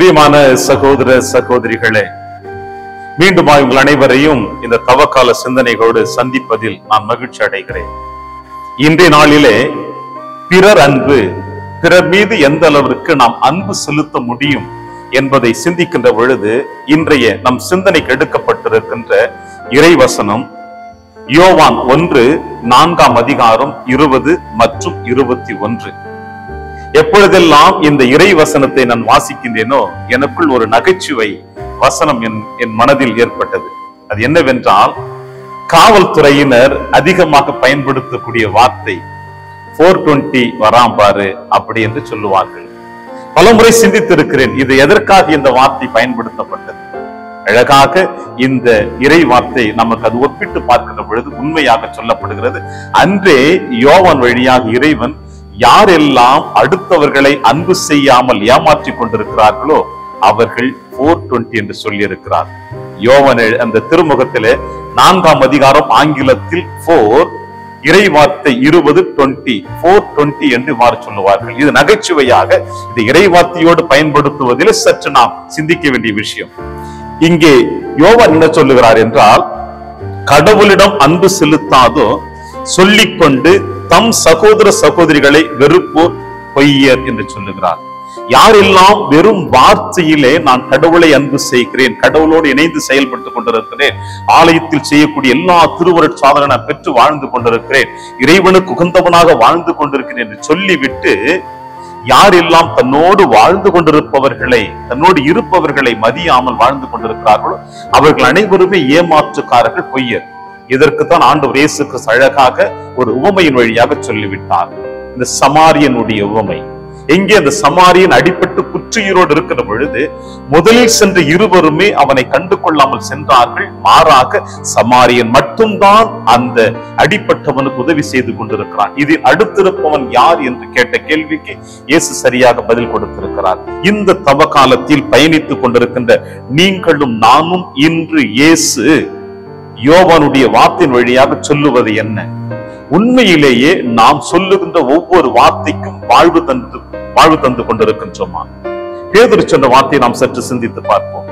பிரியமான சகோதர சகோதரிகளே, மீண்டும் உங்கள் அனைவரையும் இந்த தவக்கால சிந்தனைகளோடு சந்திப்பதில் நான் மகிழ்ச்சி அடைகிறேன். இன்றைய நாளிலே பிறர் அன்பு, பிறர் மீது எந்த அளவிற்கு நாம் அன்பு செலுத்த முடியும் என்பதை சிந்திக்கின்ற பொழுது இன்றைய நம் சிந்தனைக்கு எடுக்கப்பட்டிருக்கின்ற இறைவசனம் யோவான் 1:4 மற்றும் 21. எப்பொழுதெல்லாம் இந்த இறை வசனத்தை நான் வாசிக்கின்றேனோ எனக்குள் ஒரு நகைச்சுவை வசனம் என் மனதில் ஏற்பட்டது. அது என்னவென்றால், காவல்துறையினர் அதிகமாக பயன்படுத்தக்கூடிய வார்த்தை 420 வராம் பாரு அப்படி என்று சொல்லுவார்கள். பலமுறை சிந்தித்திருக்கிறேன், இது எதற்காக இந்த வார்த்தை பயன்படுத்தப்பட்டது. அழகாக இந்த இறை வார்த்தை நமக்கு அது ஒப்பிட்டு பார்க்கின்ற பொழுது உண்மையாக சொல்லப்படுகிறது. அன்றே யோவான் வழியாக இறைவன் யாரெல்லாம் அடுத்தவர்களை அன்பு செய்யாமல் ஏமாற்றிக் கொண்டிருக்கிறார்களோ அவர்கள் 420 என்று சொல்லி இருக்கிறார். யோவான் அந்த திருமுகத்திலே 4 ஆங்கிலத்தில் 4, இறை வார்த்தை 420 என்று இவ்வாறு சொல்லுவார்கள். இது நகைச்சுவையாக இந்த இறை வார்த்தையோடு பயன்படுத்துவதில் சற்று நாம் சிந்திக்க வேண்டிய விஷயம். இங்கே யோவான் என்ன சொல்லுகிறார் என்றால், கடவுளிடம் அன்பு செலுத்தாதோ சொல்லிக்கொண்டு தம் சகோதர சகோதரிகளை வெறுப்போர் பொய்யர் என்று சொல்லுகிறார். யாரெல்லாம் வெறும் வார்த்தையிலே நான் கடவுளை அன்பு செய்கிறேன், கடவுளோடு இணைந்து செயல்பட்டுக் கொண்டிருக்கிறேன், ஆலயத்தில் செய்யக்கூடிய எல்லா திருவருட் சாதனை நான் பெற்று வாழ்ந்து கொண்டிருக்கிறேன், இறைவனுக்கு உகந்தவனாக வாழ்ந்து கொண்டிருக்கிறேன் என்று சொல்லிவிட்டு யாரெல்லாம் தன்னோடு வாழ்ந்து கொண்டிருப்பவர்களை, தன்னோடு இருப்பவர்களை மதியாமல் வாழ்ந்து கொண்டிருக்கிறார்களோ அவர்கள் அனைவருமே ஏமாற்றுக்காரர்கள், பொய்யர். இதற்குத்தான் ஆண்டவர் இயேசு கிறிஸ்து அழகாக ஒரு உவமையின் வழியாக சொல்லிவிட்டார். இந்த சமாரியனுடைய உவமை. எங்கே அந்த சமாரியன் அடிபட்டு குற்றுயிரோடு இருக்கிற பொழுது முதலில் சென்ற இருவருமே அவனை கண்டு கொள்ளாமல் சென்றார்கள். மாறாக சமாரியன் மட்டும்தான் அந்த அடிப்பட்டவனுக்கு உதவி செய்து கொண்டிருக்கிறான். இதில் அடுத்திருப்பவன் யார் என்று கேட்ட கேள்விக்கு இயேசு சரியாக பதில் கொடுத்திருக்கிறார். இந்த தவ காலத்தில் பயணித்துக் கொண்டிருக்கின்ற நீங்களும் நானும் இன்று இயேசு யோவானுடைய வார்த்தையின் வழியாக சொல்லுவது என்ன? உண்மையிலேயே நாம் சொல்லுகின்ற ஒவ்வொரு வார்த்தைக்கும் வாழ்வு தந்து கொண்டிருக்கின்றோமா? பேதுரு சொன்ன வார்த்தையை நாம் சற்று சிந்தித்து பார்ப்போம்.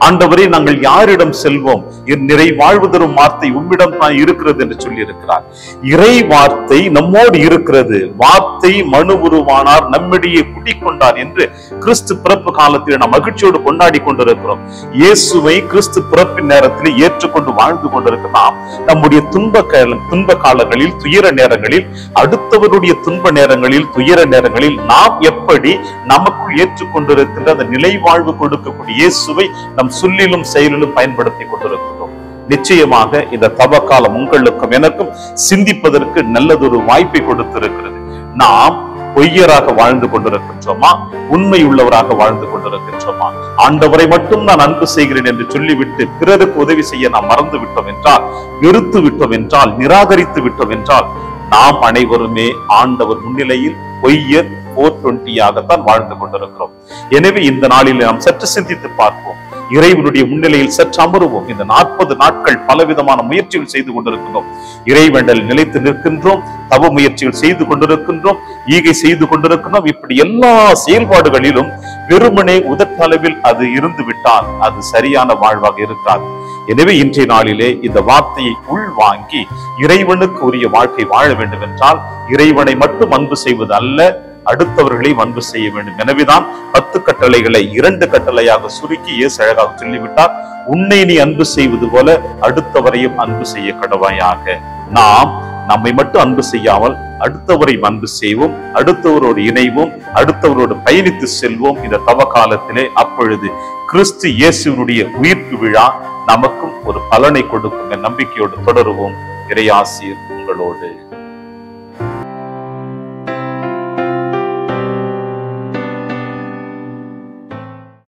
ஆண்டவரே, நாங்கள் யாரிடம் செல்வோம்? என் நிறை வாழ்வு தரும் வார்த்தை உம்மிடம் தான் இருக்கிறது என்று சொல்லி இருக்கிறார். இறை வார்த்தை நம்மோடு இருக்கிறது. வார்த்தை மனு உருவானார், நம்மிடையே குடிக்கொண்டார் என்று கிறிஸ்து பிறப்பு காலத்தில் நாம் மகிழ்ச்சியோடு கொண்டாடி கொண்டிருக்கிறோம். இயேசுவை கிறிஸ்து பிறப்பின் நேரத்தில் ஏற்றுக்கொண்டு வாழ்ந்து கொண்டிருக்கலாம். நம்முடைய துன்ப காலங்களில், துயர நேரங்களில், அடுத்தவருடைய துன்ப நேரங்களில், துயர நேரங்களில் நாம் எப்படி நமக்குள் ஏற்றுக்கொண்டிருக்கின்ற அந்த நிலை வாழ்வு கொடுக்கக்கூடிய இயேசுவை நம் சொல்லிலும் செயலிலும் பயன்படுத்தி கொண்டிருக்கிறோம். நிச்சயமாக இந்த தவக்காலம் உங்களுக்கும் எனக்கும் சிந்திப்பதற்கு நல்லதொரு வாய்ப்பை கொடுத்திருக்கிறது. நாம் பொய்யராக வாழ்ந்து கொண்டிருக்கின்றோமா, உண்மை உள்ளவராக வாழ்ந்து கொண்டிருக்கின்றோமா? ஆண்டவரை மட்டும் நான் அன்பு செய்கிறேன் என்று சொல்லிவிட்டு பிறருக்கு உதவி செய்ய நாம் மறந்து விட்டோம் என்றால், வெறுத்து விட்டோம் என்றால், நிராகரித்து விட்டோம் என்றால், நாம் அனைவருமே ஆண்டவர் முன்னிலையில் பொய்யர் 420 வாழ்ந்து கொண்டிருக்கிறோம். எனவே இந்த நாளில் நாம் சற்று சிந்தித்து பார்ப்போம். இறைவனுடைய முன்னிலையில் சற்று அமருவோம். இந்த 40 நாட்கள் பலவிதமான முயற்சிகள் செய்து கொண்டிருக்கின்றோம். இறைவேண்டல் நிலைத்து நிற்கின்றோம், தவ முயற்சிகள் செய்து கொண்டிருக்கின்றோம், ஈகை செய்து கொண்டிருக்கின்றோம். இப்படி எல்லா செயல்பாடுகளிலும் வெறுமனே உதட்டளவில் அது இருந்து விட்டால் அது சரியான வாழ்வாக இருக்காது. எனவே இன்றைய நாளிலே இந்த வார்த்தையை உள்வாங்கி இறைவனுக்கு உரிய வாழ்க்கை வாழ வேண்டும் என்றால், இறைவனை மட்டும் அன்பு செய்வது அல்ல, அடுத்தவர்களை அன்பு செய்ய வேண்டும். எனவேதான் 10 கட்டளைகளை 2 கட்டளையாக சுருக்கி இயேசு அழகாக சொல்லிவிட்டார். உன்னை நீ அன்பு செய்வது போல அடுத்தவரையும் அன்பு செய்ய கடவாயாக. நாம் நம்மை மட்டும் அன்பு செய்யாமல் அடுத்தவரை அன்பு செய்வோம், அடுத்தவரோடு இணைவோம், அடுத்தவரோடு பயணித்து செல்வோம் இந்த தவ காலத்திலே. அப்பொழுது கிறிஸ்து இயேசுவினுடைய உயிர்ப்பு விழா நமக்கும் ஒரு பலனை கொடுக்கும் நம்பிக்கையோடு தொடருவோம். இறையாசிர் உங்களோடு.